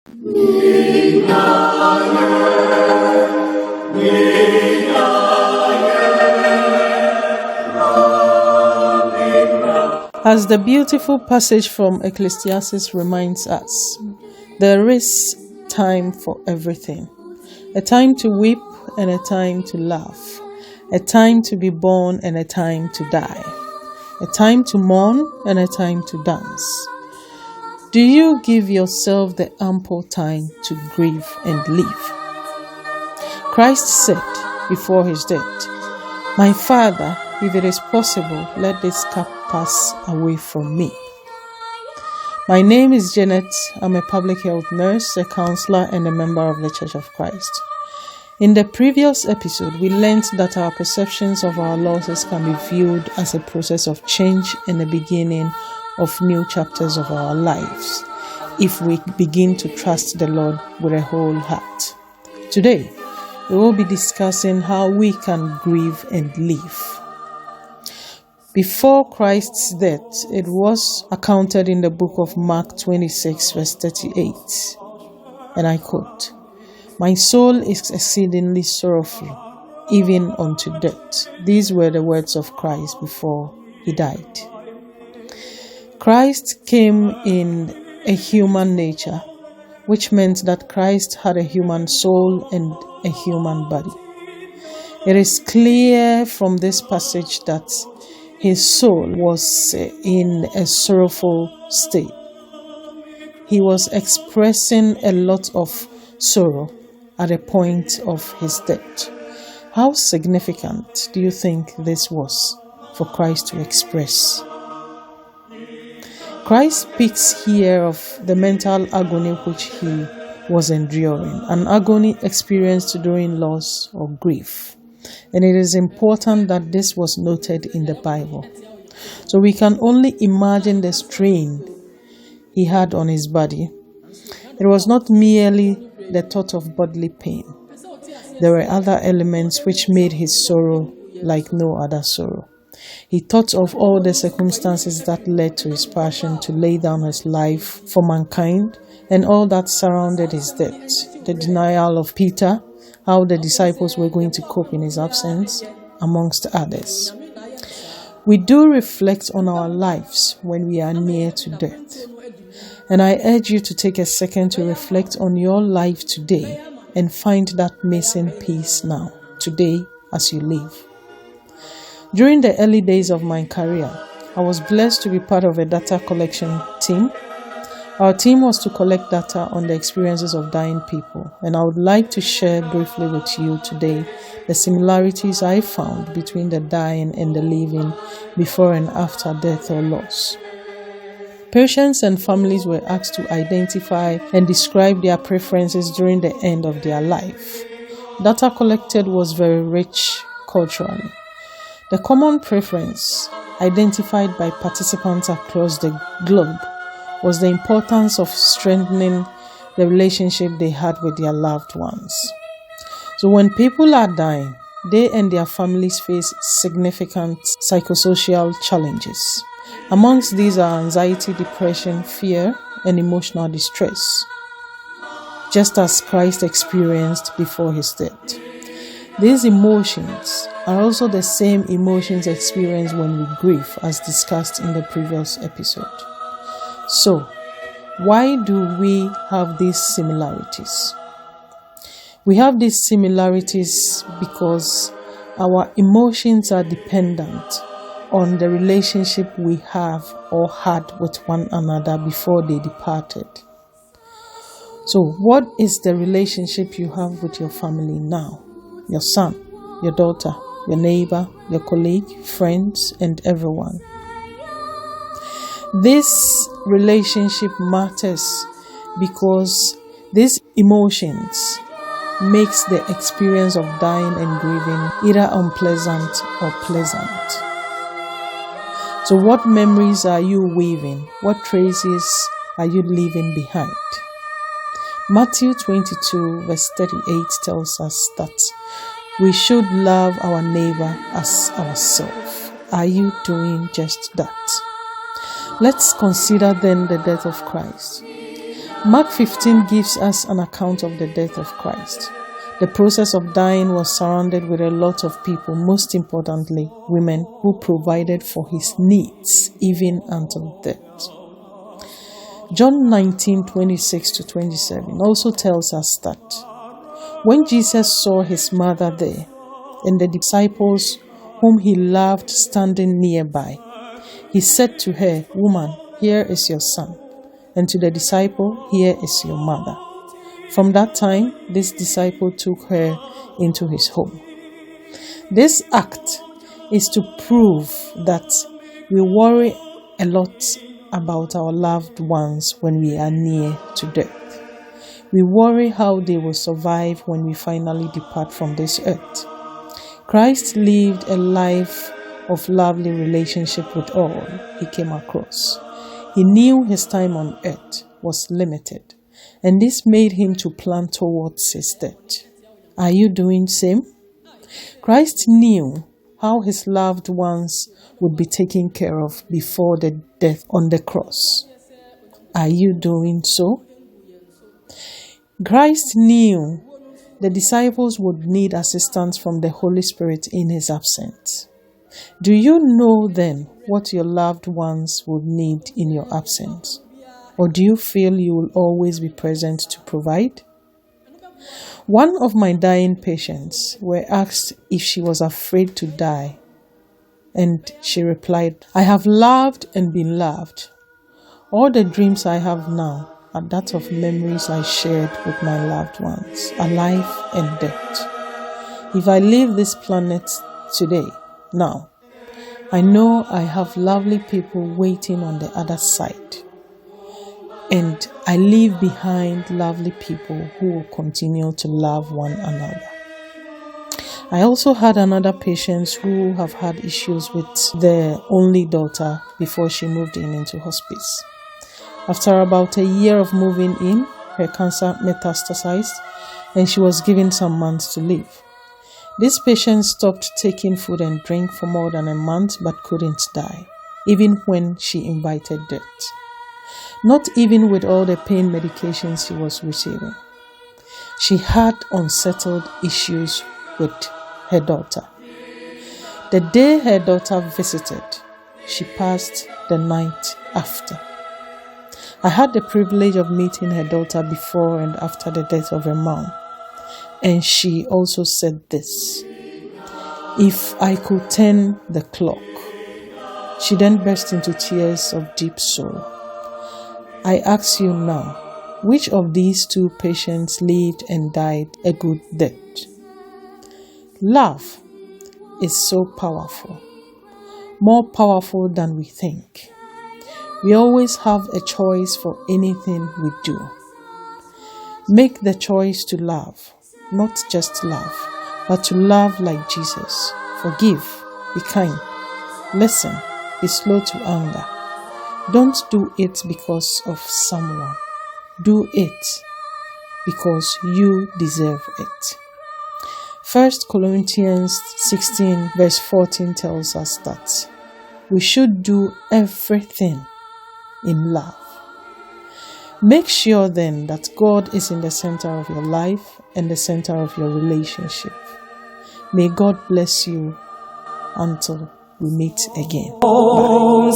As the beautiful passage from Ecclesiastes reminds us, there is time for everything. A time to weep and a time to laugh. A time to be born and a time to die. A time to mourn and a time to dance. Do you give yourself the ample time to grieve and live? Christ said before his death, "My Father, if it is possible, let this cup pass away from me." My name is Janet. I'm a public health nurse, a counselor, and a member of the Church of Christ. In the previous episode, we learned that our perceptions of our losses can be viewed as a process of change and the beginning of new chapters of our lives if we begin to trust the Lord with a whole heart. Today, we will be discussing how we can grieve and live. Before Christ's death, it was accounted in the book of Mark 26, verse 38, and I quote, "My soul is exceedingly sorrowful, even unto death." These were the words of Christ before he died. Christ came in a human nature, which meant that Christ had a human soul and a human body. It is clear from this passage that his soul was in a sorrowful state. He was expressing a lot of sorrow at the point of his death. How significant do you think this was for Christ to express? Christ speaks here of the mental agony which he was enduring, an agony experienced during loss or grief. And it is important that this was noted in the Bible. So we can only imagine the strain he had on his body. It was not merely the thought of bodily pain. There were other elements which made his sorrow like no other sorrow. He thought of all the circumstances that led to his passion to lay down his life for mankind and all that surrounded his death. The denial of Peter, how the disciples were going to cope in his absence, amongst others. We do reflect on our lives when we are near to death. And I urge you to take a second to reflect on your life today and find that missing piece now, today, as you live. During the early days of my career, I was blessed to be part of a data collection team. Our team was to collect data on the experiences of dying people, and I would like to share briefly with you today the similarities I found between the dying and the living before and after death or loss. Patients and families were asked to identify and describe their preferences during the end of their life. Data collected was very rich culturally. The common preference identified by participants across the globe was the importance of strengthening the relationship they had with their loved ones. So when people are dying, they and their families face significant psychosocial challenges. Amongst these are anxiety, depression, fear, and emotional distress, just as Christ experienced before his death. These emotions are also the same emotions experienced when we grieve, as discussed in the previous episode. So, why do we have these similarities? We have these similarities because our emotions are dependent on the relationship we have or had with one another before they departed. So, what is the relationship you have with your family now? Your son, your daughter, your neighbor, your colleague, friends, and everyone. This relationship matters because these emotions makes the experience of dying and grieving either unpleasant or pleasant. So what memories are you weaving? What traces are you leaving behind? Matthew 22 verse 38 tells us that we should love our neighbor as ourselves. Are you doing just that? Let's consider then the death of Christ. Mark 15 gives us an account of the death of Christ. The process of dying was surrounded with a lot of people, most importantly, women who provided for his needs, even until death. John 19:26-27 also tells us that when Jesus saw his mother there and the disciples whom he loved standing nearby, he said to her, "Woman, here is your son," and to the disciple, "Here is your mother." From that time, this disciple took her into his home. This act is to prove that we worry a lot about our loved ones when we are near to death. We worry how they will survive when we finally depart from this earth. Christ lived a life of lovely relationship with all he came across. He knew his time on earth was limited, and this made him to plan towards his death. Are you doing the same? Christ knew how his loved ones would be taken care of before the death on the cross. Are you doing so? Christ knew the disciples would need assistance from the Holy Spirit in his absence. Do you know then what your loved ones would need in your absence? Or do you feel you will always be present to provide? One of my dying patients were asked if she was afraid to die, and she replied, "I have loved and been loved. All the dreams I have now are that of memories I shared with my loved ones, alive and dead. If I leave this planet today, now, I know I have lovely people waiting on the other side. And I leave behind lovely people who will continue to love one another." I also had another patient who have had issues with their only daughter before she moved into hospice. After about a year of moving in, her cancer metastasized and she was given some months to live. This patient stopped taking food and drink for more than a month but couldn't die, even when she invited death. Not even with all the pain medications she was receiving. She had unsettled issues with her daughter. The day her daughter visited, she passed the night after. I had the privilege of meeting her daughter before and after the death of her mom, and she also said this: "If I could turn the clock." She then burst into tears of deep sorrow. I ask you now, which of these two patients lived and died a good death? Love is so powerful, more powerful than we think. We always have a choice for anything we do. Make the choice to love, not just love, but to love like Jesus. Forgive, be kind, listen, be slow to anger. Don't do it because of someone. Do it because you deserve it. 1 Corinthians 16 verse 14 tells us that we should do everything in love. Make sure then that God is in the center of your life and the center of your relationship. May God bless you until we meet again. Bye.